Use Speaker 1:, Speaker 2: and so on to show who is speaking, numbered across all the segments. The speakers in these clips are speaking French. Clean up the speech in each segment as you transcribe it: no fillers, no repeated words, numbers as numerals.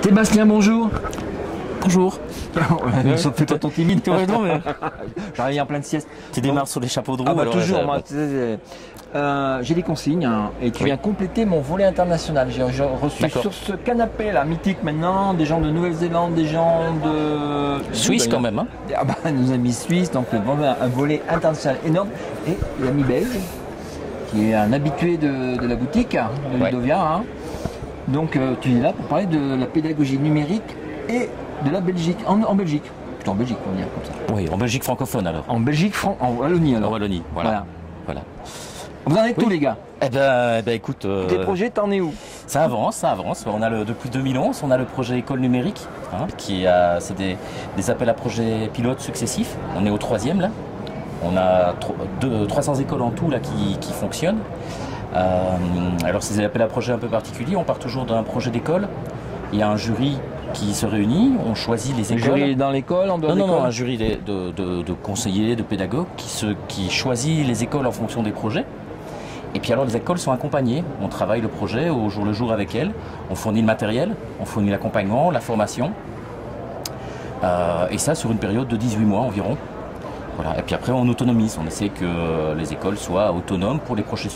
Speaker 1: Sébastien, bonjour.
Speaker 2: Bonjour.
Speaker 1: Ça fait pas ton timide, toi, non, mais j'arrive en pleine sieste.
Speaker 2: Tu démarres sur les chapeaux de roue.
Speaker 1: Ah bah
Speaker 2: alors,
Speaker 1: toujours, moi, j'ai des consignes hein, et tu viens compléter mon volet international. J'ai reçu sur ce canapé là, mythique maintenant, des gens de Nouvelle-Zélande, des gens de...
Speaker 2: Suisse quand même. Hein.
Speaker 1: Ah bah, nos amis suisses, donc un volet international énorme. Et l'ami belge, qui est un habitué de la boutique, de Ludovia. Hein. Donc tu es là pour parler de la pédagogie numérique et de la Belgique, en Belgique. Plutôt en Belgique, on va dire comme ça.
Speaker 2: Oui, en Belgique francophone alors.
Speaker 1: En Belgique, en Wallonie alors.
Speaker 2: En Wallonie, voilà.
Speaker 1: Vous en êtes tous les gars?
Speaker 2: Eh ben écoute...
Speaker 1: Tes projets, t'en es où?
Speaker 2: Ça avance, ça avance. On a depuis 2011, on a le projet école numérique, hein, c'est des appels à projets pilotes successifs. On est au 3e là. On a 300 écoles en tout là qui fonctionnent. Alors c'est des appels à projets un peu particuliers. On part toujours d'un projet d'école. Il y a un jury qui se réunit, on choisit les écoles.
Speaker 1: Un jury dans l'école, en dehors de l'école?
Speaker 2: Non, un jury de conseillers, de pédagogues qui choisit les écoles en fonction des projets. Et puis alors les écoles sont accompagnées, on travaille le projet au jour le jour avec elles, on fournit le matériel, on fournit l'accompagnement, la formation, et ça sur une période de 18 mois environ. Voilà. Et puis après on autonomise, on essaie que les écoles soient autonomes pour les projets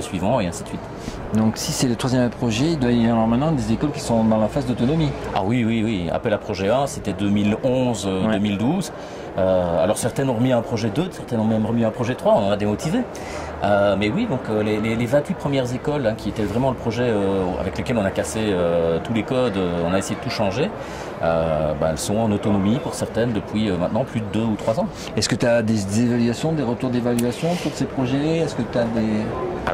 Speaker 2: suivants et ainsi de suite. Donc
Speaker 1: si c'est le 3e projet, il doit y avoir maintenant des écoles qui sont dans la phase d'autonomie.
Speaker 2: Ah oui, appel à projet 1, c'était 2011-2012. Alors certaines ont remis un projet 2, certaines ont même remis un projet 3, on en a démotivé. Mais oui, donc les 28 premières écoles hein, qui étaient vraiment le projet avec lesquels on a cassé tous les codes, on a essayé de tout changer, elles sont en autonomie pour certaines depuis maintenant plus de 2 ou 3 ans.
Speaker 1: Est-ce que tu as des évaluations, des retours d'évaluation pour ces projets? Est-ce que tu as des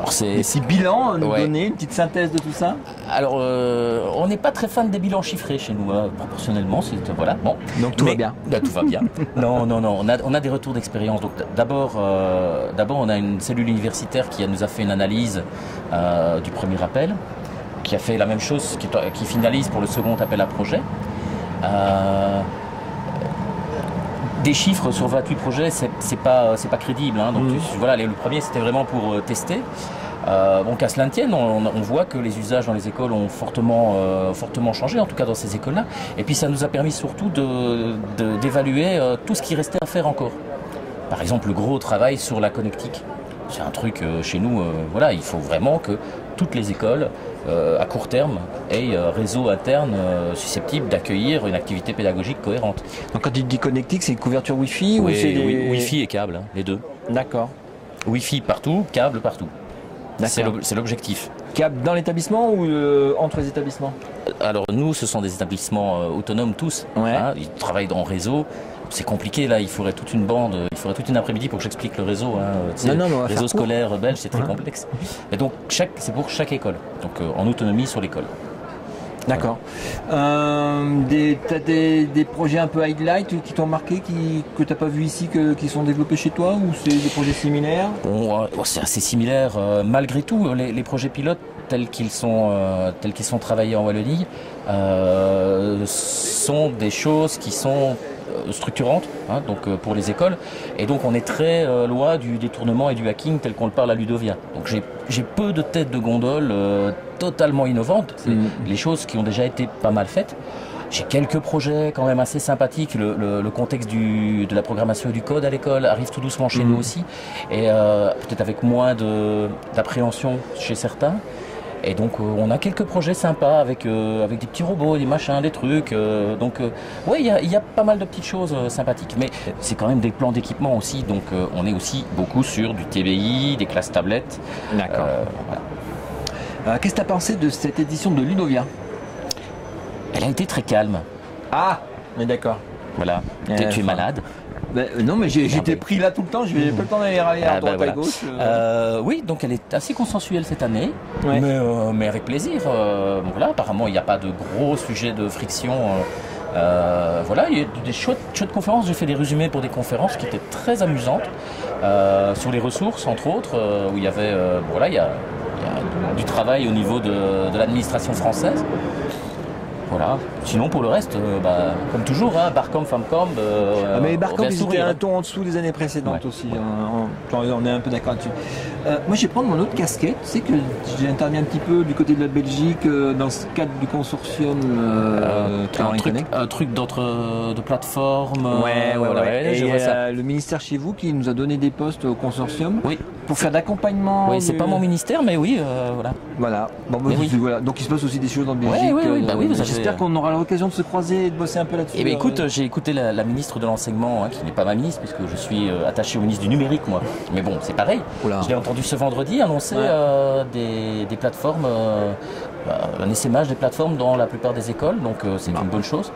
Speaker 1: petits bilans à nous donner, une petite synthèse de tout ça?
Speaker 2: Alors, on n'est pas très fan des bilans chiffrés chez nous, proportionnellement. Voilà. Bon.
Speaker 1: Donc tout va bien.
Speaker 2: Tout va bien. Non. On a des retours d'expérience. Donc d'abord, on a une cellule universitaire qui nous a fait une analyse du premier appel, qui a fait la même chose, qui finalise pour le second appel à projet. Des chiffres sur 28 projets, c'est pas crédible. Hein. Donc voilà, le premier c'était vraiment pour tester. Bon, qu'à cela ne tienne, on voit que les usages dans les écoles ont fortement changé, en tout cas dans ces écoles-là. Et puis ça nous a permis surtout d'évaluer tout ce qui restait à faire encore. Par exemple, le gros travail sur la connectique. C'est un truc chez nous, il faut vraiment que toutes les écoles, à court terme, aient un réseau interne susceptible d'accueillir une activité pédagogique cohérente.
Speaker 1: Donc quand tu dis connectique, c'est une couverture Wi-Fi ou c'est
Speaker 2: Wi-Fi et câble, hein, les deux.
Speaker 1: D'accord.
Speaker 2: Wi-Fi partout, câble partout. C'est l'objectif.
Speaker 1: Câble dans l'établissement ou entre les établissements? Alors
Speaker 2: nous, ce sont des établissements autonomes tous. Hein, ils travaillent en réseau. C'est compliqué là, il faudrait toute une bande, il faudrait toute une après-midi pour que j'explique le réseau. Hein, le réseau scolaire belge, c'est très complexe. Et donc c'est pour chaque école, donc en autonomie sur l'école.
Speaker 1: D'accord. T'as des projets un peu highlight qui t'ont marqué, que t'as pas vu ici, qui sont développés chez toi, ou c'est des projets similaires?
Speaker 2: C'est assez similaire. Malgré tout, les projets pilotes tels qu'ils sont travaillés en Wallonie sont des choses qui sont structurantes hein, donc pour les écoles, et donc on est très loin du détournement et du hacking tel qu'on le parle à Ludovia. Donc j'ai peu de têtes de gondole totalement innovantes, c'est les choses qui ont déjà été pas mal faites. J'ai quelques projets quand même assez sympathiques. Le contexte de la programmation et du code à l'école arrive tout doucement chez nous aussi, et peut-être avec moins d'appréhension chez certains. Et donc on a quelques projets sympas avec des petits robots, des machins, des trucs. Il y a pas mal de petites choses sympathiques. Mais c'est quand même des plans d'équipement aussi. Donc on est aussi beaucoup sur du TBI, des classes tablettes.
Speaker 1: D'accord. Voilà. Qu'est-ce que tu as pensé de cette édition de Ludovia?
Speaker 2: Elle a été très calme.
Speaker 1: Ah, mais d'accord.
Speaker 2: Voilà. Tu es malade?
Speaker 1: Non, mais j'étais pris là tout le temps, je n'avais pas le temps d'aller à droite à gauche.
Speaker 2: Oui, donc elle est assez consensuelle cette année,
Speaker 1: ouais.
Speaker 2: mais avec plaisir. Apparemment il n'y a pas de gros sujets de friction. Il y a des chouettes conférences. J'ai fait des résumés pour des conférences qui étaient très amusantes sur les ressources, entre autres, où il y avait il y a du travail au niveau de l'administration française. Voilà. Sinon pour le reste, comme toujours, hein, Barcom, Famcom.
Speaker 1: Mais Barcom, ils étaient un ton en dessous des années précédentes aussi. On est un peu d'accord là-dessus. Moi, je vais prendre mon autre casquette. Tu sais que j'ai intervenu un petit peu du côté de la Belgique dans ce cadre du consortium
Speaker 2: un truc de plateforme.
Speaker 1: Ouais,
Speaker 2: je vois ça.
Speaker 1: Le ministère chez vous qui nous a donné des postes au consortium
Speaker 2: Oui.
Speaker 1: pour faire d'accompagnement.
Speaker 2: Oui, c'est pas mon ministère, mais oui, voilà.
Speaker 1: Voilà. Bon, voilà. Donc il se passe aussi des choses en Belgique. J'espère qu'on aura l'occasion de se croiser et de bosser un peu là-dessus.
Speaker 2: Eh bien, écoute, j'ai écouté la ministre de l'enseignement, qui n'est pas ma ministre, puisque je suis attaché au ministre du numérique, moi. Mais bon, c'est pareil. Oula. Je l'ai entendu ce vendredi annoncer des plateformes, un essaimage des plateformes dans la plupart des écoles, donc c'est une bonne chose.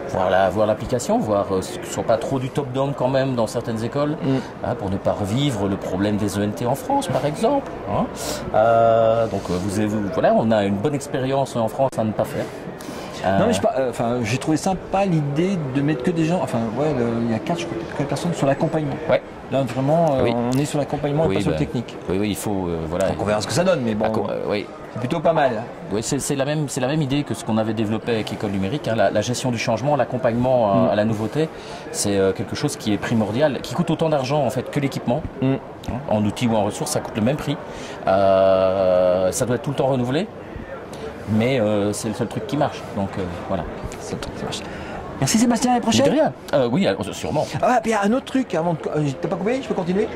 Speaker 2: Voir l'application, voir ce ne soit pas trop du top-down quand même dans certaines écoles, pour ne pas revivre le problème des ENT en France, par exemple. Donc voilà, on a une bonne expérience en France à ne pas faire.
Speaker 1: Non mais j'ai trouvé sympa l'idée de mettre que des gens, il y a 4 personnes sur l'accompagnement. Ouais. Là vraiment on est sur l'accompagnement et pas sur le technique.
Speaker 2: Oui, il faut voilà.
Speaker 1: Donc on verra ce que ça donne, mais bon, c'est plutôt pas mal.
Speaker 2: Oui, c'est la même idée que ce qu'on avait développé avec École Numérique, la gestion du changement, l'accompagnement à la nouveauté, c'est quelque chose qui est primordial, qui coûte autant d'argent en fait que l'équipement. En outils ou en ressources, ça coûte le même prix. Ça doit être tout le temps renouvelé. Mais c'est le seul truc qui marche, donc voilà.
Speaker 1: C'est le truc qui marche. Merci Sébastien, à la prochaine.
Speaker 2: De rien. Oui, sûrement.
Speaker 1: Ah, puis il y a un autre truc, avant de... T'as pas coupé? Je peux continuer?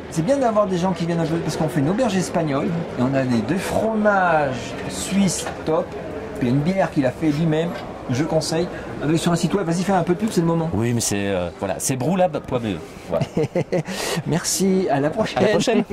Speaker 1: C'est bien d'avoir des gens qui viennent un peu, parce qu'on fait une auberge espagnole, et on a des 2 fromages suisses top, puis une bière qu'il a fait lui-même, je conseille, avec sur un site web. Vas-y, fais un peu de pub, c'est le moment.
Speaker 2: Oui, mais c'est brulab.be. Voilà.
Speaker 1: Merci, à la prochaine.
Speaker 2: À la prochaine.